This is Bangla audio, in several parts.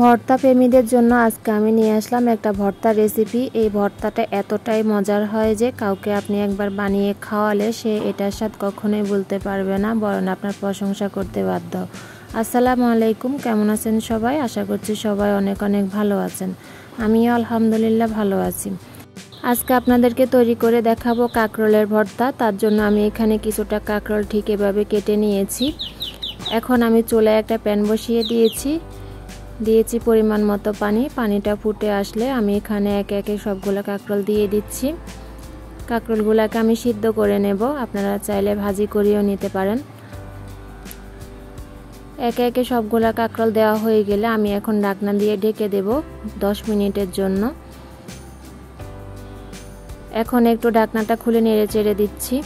ভর্তা প্রেমীদের জন্য আজকে আমি নিয়ে আসলাম একটা ভর্তা রেসিপি। এই ভর্তাটা এতটাই মজার হয় যে কাউকে আপনি একবার বানিয়ে খাওয়ালে সে এটার স্বাদ কখনোই বলতে পারবে না, বরং আপনার প্রশংসা করতে বাধ্য। আসসালামু আলাইকুম, কেমন আছেন সবাই? আশা করছি সবাই অনেক অনেক ভালো আছেন। আমিও আলহামদুলিল্লাহ ভালো আছি। আজকে আপনাদেরকে তৈরি করে দেখাবো কাঁকরোলের ভর্তা। তার জন্য আমি এখানে কিছুটা কাঁকরোল ঠিক এভাবে কেটে নিয়েছি। এখন আমি চুলায় একটা প্যান বসিয়ে দিয়েছি পরিমাণ মতো পানি। পানিটা ফুটে আসলে আমি এখানে একে একে সবগুলো কাঁকরোল দিয়ে দিচ্ছি। কাঁকরোলগুলোকে আমি সিদ্ধ করে নেব, আপনারা চাইলে ভাজি করেও নিতে পারেন। একে একে সবগুলো কাঁকরোল দেওয়া হয়ে গেলে আমি এখন ঢাকনা দিয়ে ঢেকে দেব 10 মিনিটের জন্য। এখন একটু ঢাকনাটা খুলে নেড়ে চেড়ে দিচ্ছি।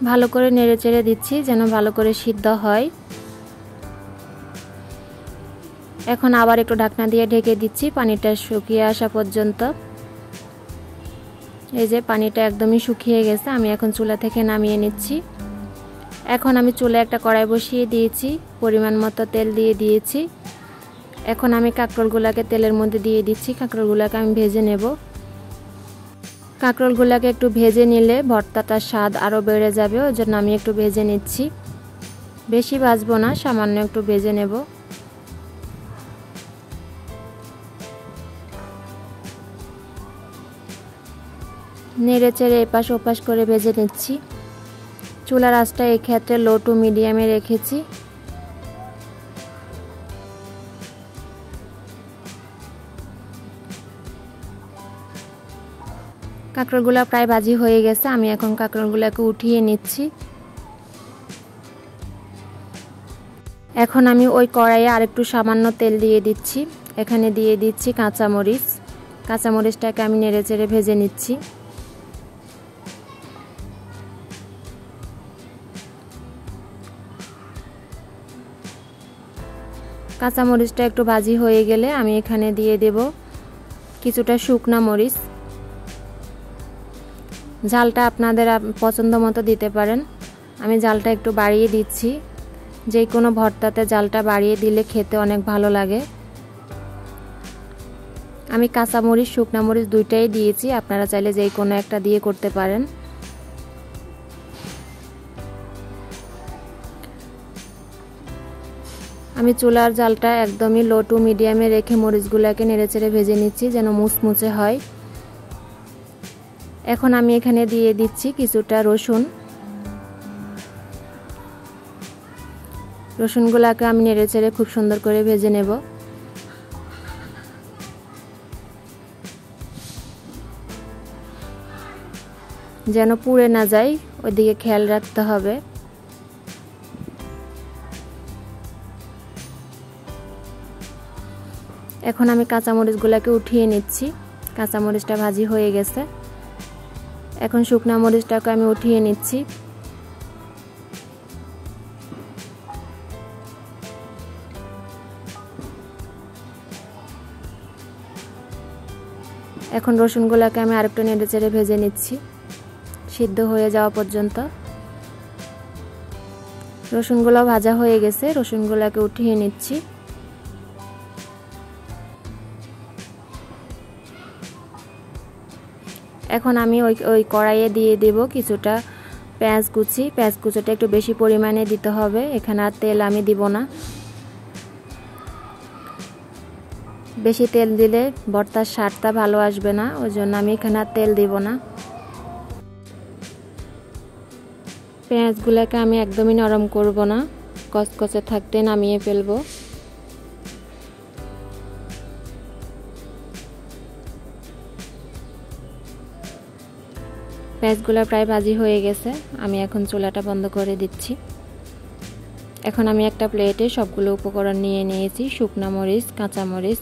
ভালো করে নেড়ে চেড়ে দিচ্ছি যেন ভালো করে সিদ্ধ হয়। এখন আবার একটু ঢাকনা দিয়ে ঢেকে দিচ্ছি পানিটা শুকিয়ে আসা পর্যন্ত। এই যে পানিটা একদমই শুকিয়ে গেছে, আমি এখন চুলা থেকে নামিয়ে নিচ্ছি। এখন আমি চুলায় একটা কড়াই বসিয়ে দিয়েছি, পরিমাণ মতো তেল দিয়ে দিয়েছি। এখন আমি কাঁকরোলগুলোকে তেলের মধ্যে দিয়ে দিচ্ছি। কাঁকরোলগুলোকে আমি ভেজে নেব। কাঁকরোলগুলোকে একটু ভেজে নিলে ভর্তাটার স্বাদ আরও বেড়ে যাবে, ওই জন্য আমি একটু ভেজে নিচ্ছি। বেশি ভাজবো না, সামান্য একটু ভেজে নেব। নেড়ে চেড়ে এপাশ ওপাশ করে ভেজে নিচ্ছি। চুলার আঁচটা এক্ষেত্রে লো টু মিডিয়ামে রেখেছি। কাঁকরোলগুলো প্রায় ভাজি হয়ে গেছে, আমি এখন কাঁকরোলগুলোকে উঠিয়ে নিচ্ছি। এখন আমি ওই কড়াইয়ে আরেকটু সামান্য তেল দিয়ে দিচ্ছি। এখানে দিয়ে দিচ্ছি কাঁচামরিচ। কাঁচামরিচটাকে আমি নেড়ে চেড়ে ভেজে নিচ্ছি। কাঁচামরিচটা একটু ভাজি হয়ে গেলে আমি এখানে দিয়ে দেব কিছুটা শুকনা মরিচ। ঝালটা আপনাদের পছন্দ মতো দিতে পারেন। আমি ঝালটা একটু বাড়িয়ে দিচ্ছি, যে কোনো ভর্তাতে ঝালটা বাড়িয়ে দিলে খেতে অনেক ভালো লাগে। আমি কাঁচামরিচ শুকনা মরিচ দুইটাই দিয়েছি, আপনারা চাইলে যে কোনো একটা দিয়ে করতে পারেন। আমি চুলার জালটা একদমই লো টু মিডিয়ামে রেখে মরিচগুলোকে নেড়েচেড়ে ভেজে নিচ্ছি যেন মুচমুচে হয়। এখন আমি এখানে দিয়ে দিচ্ছি কিছুটা রসুন। রসুনগুলোকে আমি নেড়েচেড়ে খুব সুন্দর করে ভেজে নেব। যেন পুড়ে না যায়, ওইদিকে খেয়াল রাখতে হবে। এখন আমি কাঁচামরিচগুলোকে উঠিয়ে নিচ্ছি। কাঁচামরিচটা ভাজি হয়ে গেছে। এখন শুকনা মরিচটাকে আমি উঠিয়ে নিচ্ছি। এখন রসুনগুলোকে আমি আরেকটু নেড়ে চেড়ে ভেজে নিচ্ছি সিদ্ধ হয়ে যাওয়া পর্যন্ত। রসুনগুলো ভাজা হয়ে গেছে, রসুনগুলোকে উঠিয়ে নিচ্ছি। এখন আমি ওই কড়াইয়ে দিয়ে দেব কিছুটা পেঁয়াজ কুচি। পেঁয়াজ কুচিটা একটু বেশি পরিমাণে দিতে হবে, এখানে আর তেল আমি দিব না। বেশি তেল দিলে ভর্তার স্বাদটা ভালো আসবে না, ওই জন্য আমি এখানে আর তেল দিব না। পেঁয়াজগুলোকে আমি একদমই নরম করব না, কচকচে থাকতে নামিয়ে ফেলবো। পেঁয়াজগুলো প্রায় ভাজি হয়ে গেছে, আমি এখন চুলাটা বন্ধ করে দিচ্ছি। এখন আমি একটা প্লেটে সবগুলো উপকরণ নিয়ে নিয়েছি, শুকনা মরিচ, কাঁচামরিচ,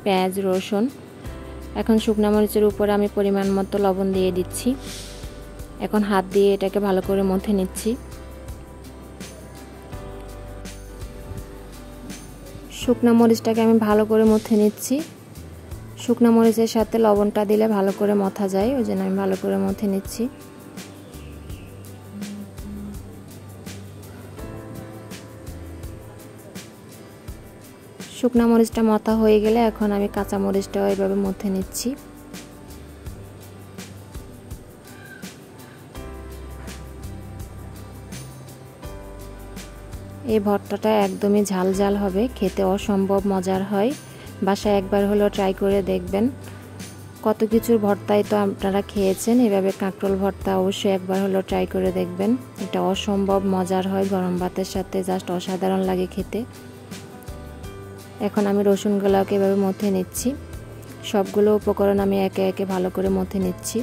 পেঁয়াজ, রসুন। এখন শুকনা মরিচের উপরে আমি পরিমাণ মতো লবণ দিয়ে দিচ্ছি। এখন হাত দিয়ে এটাকে ভালো করে মথে নিচ্ছি। শুকনা মরিচটাকে আমি ভালো করে মথে নিচ্ছি। শুকনো মরিচের সাথে লবণটা দিলে ভালো করে মথা যায়, ওই জন্য আমি ভালো করে মথে নিচ্ছি। শুকনা মরিচটা মথা হয়ে গেলে এখন আমি কাঁচা মরিচটাও এইভাবে মথে নিচ্ছি। এই ভর্তাটা একদমই ঝাল ঝাল হবে, খেতে অসম্ভব মজার হয়। বাসায় একবার হলেও ট্রাই করে দেখবেন। কত কিছুর ভর্তাই তো আপনারা খেয়েছেন, এভাবে কাঁকরোল ভর্তা অবশ্যই একবার হলেও ট্রাই করে দেখবেন। এটা অসম্ভব মজার হয়, গরম ভাতের সাথে জাস্ট অসাধারণ লাগে খেতে। এখন আমি রসুনগুলোকে এভাবে মথে নিচ্ছি। সবগুলো উপকরণ আমি একে একে ভালো করে মথে নিচ্ছি।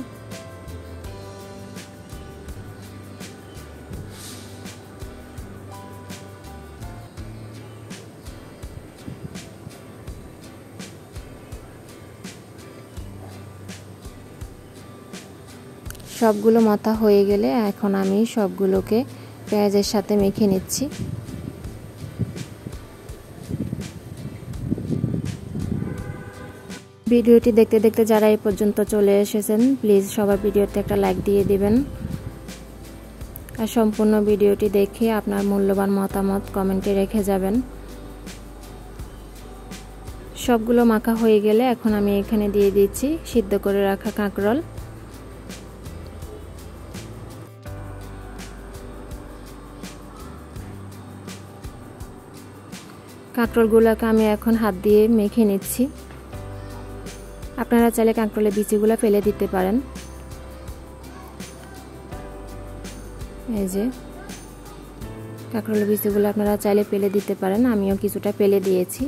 সবগুলো মথা হয়ে গেলে এখন আমি সবগুলোকে পেঁয়াজের সাথে মেখে নিচ্ছি। ভিডিওটি দেখতে দেখতে যারা এই পর্যন্ত চলে এসেছেন প্লিজ সবার ভিডিওতে একটা লাইক দিয়ে দিবেন, আর সম্পূর্ণ ভিডিওটি দেখে আপনার মূল্যবান মতামত কমেন্টে রেখে যাবেন। সবগুলো মাখা হয়ে গেলে এখন আমি এখানে দিয়ে দিচ্ছি সিদ্ধ করে রাখা কাঁকরোল। কাঁকরোলগুলোকে আমি এখন হাত দিয়ে মেখে নিচ্ছি। আপনারা চাইলে কাঁকরোলের বিচিগুলো ফেলে দিতে পারেন। এই যে কাঁকরোলের বিচিগুলো আপনারা চাইলে ফেলে দিতে পারেন, আমিও কিছুটা ফেলে দিয়েছি।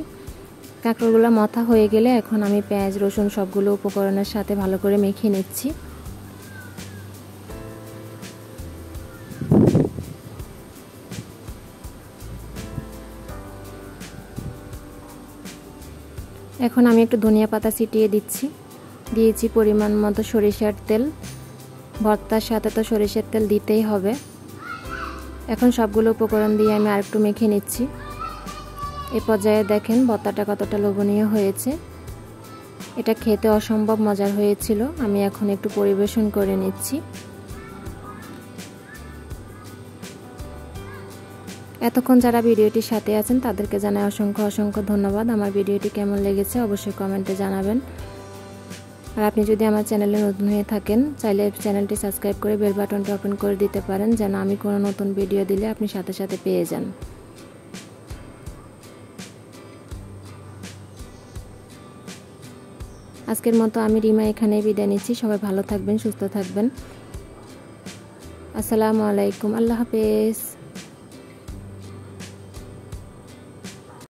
কাঁকরোলগুলো মথা হয়ে গেলে এখন আমি পেঁয়াজ রসুন সবগুলো উপকরণের সাথে ভালো করে মেখে নিচ্ছি। এখন আমি একটু ধনিয়া পাতা ছিটিয়ে দিচ্ছি। দিয়েছি পরিমাণ মতো সরিষার তেল, ভর্তার সাথে তো সরিষার তেল দিতেই হবে। এখন সবগুলো উপকরণ দিয়ে আমি আরেকটু মেখে নিচ্ছি। এই পর্যায়ে দেখেন ভর্তাটা কতটা লোভনীয় হয়েছে। এটা খেতে অসম্ভব মজার হয়েছিল। আমি এখন একটু পরিবেশন করে নিচ্ছি। এতক্ষণ যারা ভিডিওটির সাথে আছেন তাদেরকে জানাই অসংখ্য অসংখ্য ধন্যবাদ। আমার ভিডিওটি কেমন লেগেছে অবশ্যই কমেন্টে জানাবেন। আর আপনি যদি আমার চ্যানেলে নতুন হয়ে থাকেন চাইলে চ্যানেলটি সাবস্ক্রাইব করে বেল বাটনটি ওপেন করে দিতে পারেন, যেন আমি কোনো নতুন ভিডিও দিলে আপনি সাথে সাথে পেয়ে যান। আজকের মতো আমি রিমা এখানেই বিদায় নিচ্ছি। সবাই ভালো থাকবেন, সুস্থ থাকবেন। আসসালামু আলাইকুম, আল্লাহ হাফেজ।